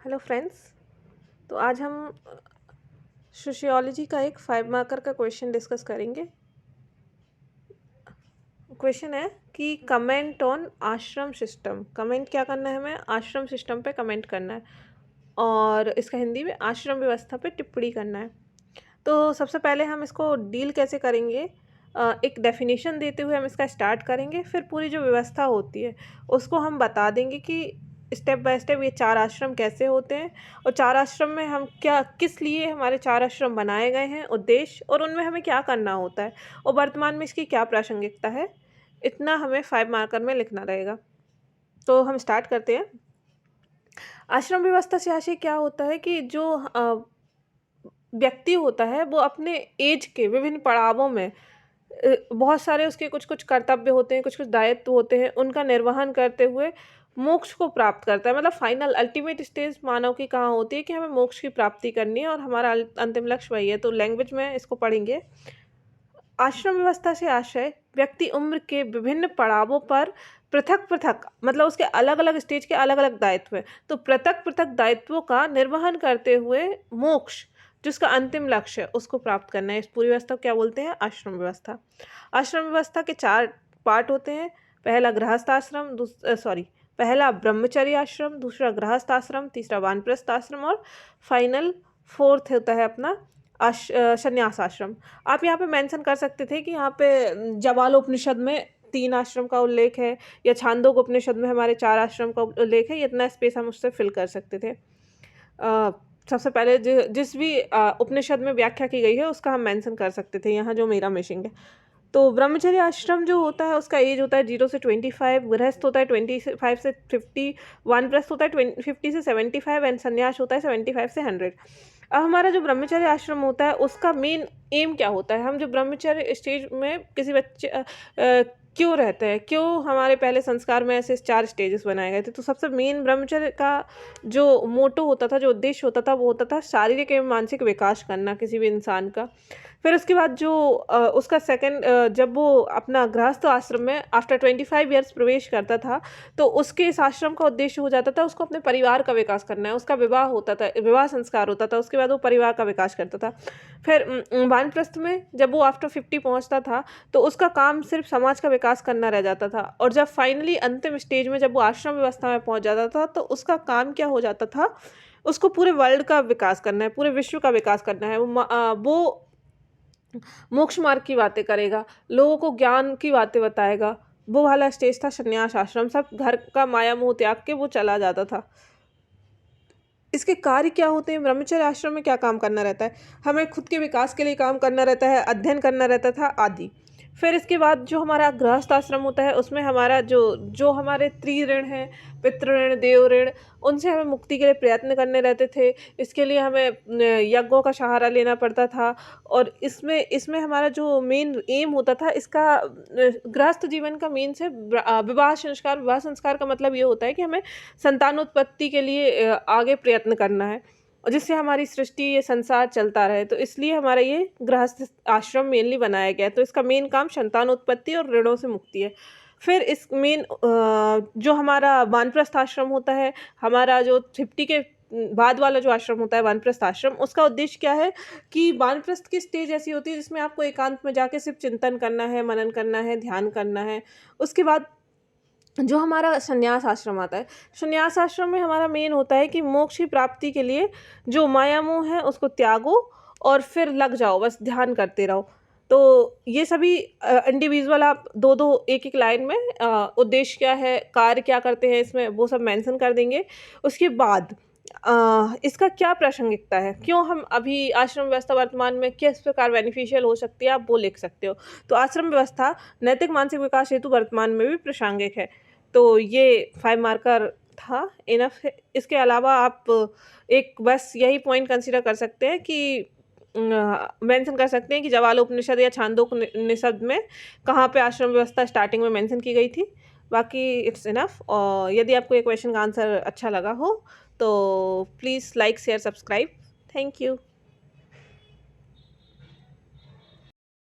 Hello friends. तो आज हम सोशियोलॉजी का एक 5 मार्कर का क्वेश्चन डिस्कस करेंगे। क्वेश्चन है कि कमेंट ऑन आश्रम सिस्टम। कमेंट क्या करना है हमें? आश्रम सिस्टम पे कमेंट करना है और इसका हिंदी में आश्रम व्यवस्था पे टिप्पणी करना है। तो सबसे पहले हम इसको डील कैसे करेंगे, एक डेफिनेशन देते हुए हम इसका स्टार्ट करेंगे। फिर पूरी जो व्यवस्था होती है उसको हम बता देंगे कि स्टेप बाय स्टेप ये 4 आश्रम कैसे होते हैं और 4 आश्रम में हम क्या किस लिए हमारे 4 आश्रम बनाए गए हैं, उद्देश्य, और उनमें हमें क्या करना होता है और वर्तमान में इसकी क्या प्रासंगिकता है। इतना हमें 5 मार्कर में लिखना रहेगा। तो हम स्टार्ट करते हैं। आश्रम व्यवस्था से आशय क्या होता है कि जो व्यक्ति होता है वो अपने एज के विभिन्न पड़ावों में बहुत सारे उसके कुछ कुछ कर्तव्य होते हैं, कुछ कुछ दायित्व होते हैं, उनका निर्वहन करते हुए मोक्ष को प्राप्त करता है। मतलब फाइनल अल्टीमेट स्टेज मानव की कहाँ होती है कि हमें मोक्ष की प्राप्ति करनी है और हमारा अंतिम लक्ष्य वही है। तो लैंग्वेज में इसको पढ़ेंगे। आश्रम व्यवस्था से आशय व्यक्ति उम्र के विभिन्न पड़ावों पर पृथक पृथक, मतलब उसके अलग अलग स्टेज के अलग अलग दायित्व हैं, तो पृथक पृथक दायित्वों का निर्वहन करते हुए मोक्ष जिसका अंतिम लक्ष्य है उसको प्राप्त करना है। इस पूरी व्यवस्था को क्या बोलते हैं? आश्रम व्यवस्था। आश्रम व्यवस्था के 4 पार्ट होते हैं। पहला गृहस्थ आश्रम, पहला ब्रह्मचर्य आश्रम, दूसरा गृहस्थ आश्रम, तीसरा वानप्रस्थ आश्रम और फाइनल 4th होता है अपना संन्यास आश्रम। आप यहाँ पे मेंशन कर सकते थे कि यहाँ पे जवालोपनिषद में 3 आश्रम का उल्लेख है या छांदोग्य उपनिषद में हमारे 4 आश्रम का उल्लेख है। इतना स्पेस हम उससे फिल कर सकते थे। सबसे पहले जिस भी उपनिषद में व्याख्या की गई है उसका हम मेंशन कर सकते थे, यहाँ जो मेरा मिसिंग है। तो ब्रह्मचर्य आश्रम जो होता है उसका एज होता है 0 से 25, गृहस्थ होता है 25 से 50, वानप्रस्थ होता है 50 से 75 एंड संन्यास होता है 75 से 100। अब हमारा जो ब्रह्मचर्य आश्रम होता है उसका मेन एम क्या होता है? हम जो ब्रह्मचर्य स्टेज में किसी बच्चे क्यों रहते हैं, क्यों हमारे पहले संस्कार में ऐसे 4 स्टेजेस बनाए गए थे? तो सबसे मेन ब्रह्मचर्य का जो मोटो होता था, जो उद्देश्य होता था, वो होता था शारीरिक एवं मानसिक विकास करना किसी भी इंसान का। फिर उसके बाद जो उसका सेकंड, जब वो अपना गृहस्थ आश्रम में आफ्टर 25 ईयर्स प्रवेश करता था तो उसके इस आश्रम का उद्देश्य हो जाता था उसको अपने परिवार का विकास करना है। उसका विवाह होता था, विवाह संस्कार होता था, उसके बाद वो परिवार का विकास करता था। फिर वानप्रस्थ में जब वो आफ्टर 50 पहुंचता था तो उसका काम सिर्फ समाज का विकास करना रह जाता था और जब फाइनली अंतिम स्टेज में जब वो आश्रम व्यवस्था में पहुंच जाता था तो उसका काम क्या हो जाता था? उसको पूरे वर्ल्ड का विकास करना है, पूरे विश्व का विकास करना है। वो मोक्ष मार्ग की बातें करेगा, लोगों को ज्ञान की बातें बताएगा। वो वाला स्टेज था संन्यास आश्रम। सब घर का माया मोह त्याग के वो चला जाता था। इसके कार्य क्या होते हैं? ब्रह्मचर्य आश्रम में क्या काम करना रहता है? हमें खुद के विकास के लिए काम करना रहता है, अध्ययन करना रहता था आदि। फिर इसके बाद जो हमारा गृहस्थ आश्रम होता है उसमें हमारा जो जो हमारे त्रिऋण हैं, पितृ ऋण, देव ऋण, उनसे हमें मुक्ति के लिए प्रयत्न करने रहते थे। इसके लिए हमें यज्ञों का सहारा लेना पड़ता था और इसमें इसमें हमारा जो मेन एम होता था इसका गृहस्थ जीवन का मेन से विवाह संस्कार। विवाह संस्कार का मतलब ये होता है कि हमें संतानोत्पत्ति के लिए आगे प्रयत्न करना है और जिससे हमारी सृष्टि, ये संसार चलता रहे। तो इसलिए हमारा ये गृहस्थ आश्रम मेनली बनाया गया है। तो इसका मेन काम संतानोत्पत्ति और ऋणों से मुक्ति है। फिर इस मेन जो हमारा वानप्रस्थ आश्रम होता है, हमारा जो 50 के बाद वाला जो आश्रम होता है वानप्रस्थ आश्रम, उसका उद्देश्य क्या है कि वानप्रस्थ की स्टेज ऐसी होती है जिसमें आपको एकांत में जाके सिर्फ चिंतन करना है, मनन करना है, ध्यान करना है। उसके बाद जो हमारा संन्यास आश्रम आता है, संन्यास आश्रम में हमारा मेन होता है कि मोक्ष की प्राप्ति के लिए जो माया मोह है उसको त्यागो और फिर लग जाओ, बस ध्यान करते रहो। तो ये सभी इंडिविजुअल आप 2-2 1-1 लाइन में उद्देश्य क्या है, कार्य क्या करते हैं इसमें, वो सब मेंशन कर देंगे। उसके बाद इसका क्या प्रासंगिकता है, क्यों हम अभी आश्रम व्यवस्था वर्तमान में किस प्रकार बेनिफिशियल हो सकती है, आप वो लिख सकते हो। तो आश्रम व्यवस्था नैतिक मानसिक विकास हेतु वर्तमान में भी प्रासंगिक है। तो ये 5 मार्कर था, इनफ है। इसके अलावा आप एक बस यही पॉइंट कंसीडर कर सकते हैं कि मेंशन कर सकते हैं कि जवालोपनिषद या छांदोग्योपनिषद में कहाँ पे आश्रम व्यवस्था स्टार्टिंग में मेंशन की गई थी। बाकी इट्स इनफ। और यदि आपको ये क्वेश्चन का आंसर अच्छा लगा हो तो please like, share, subscribe. Thank you.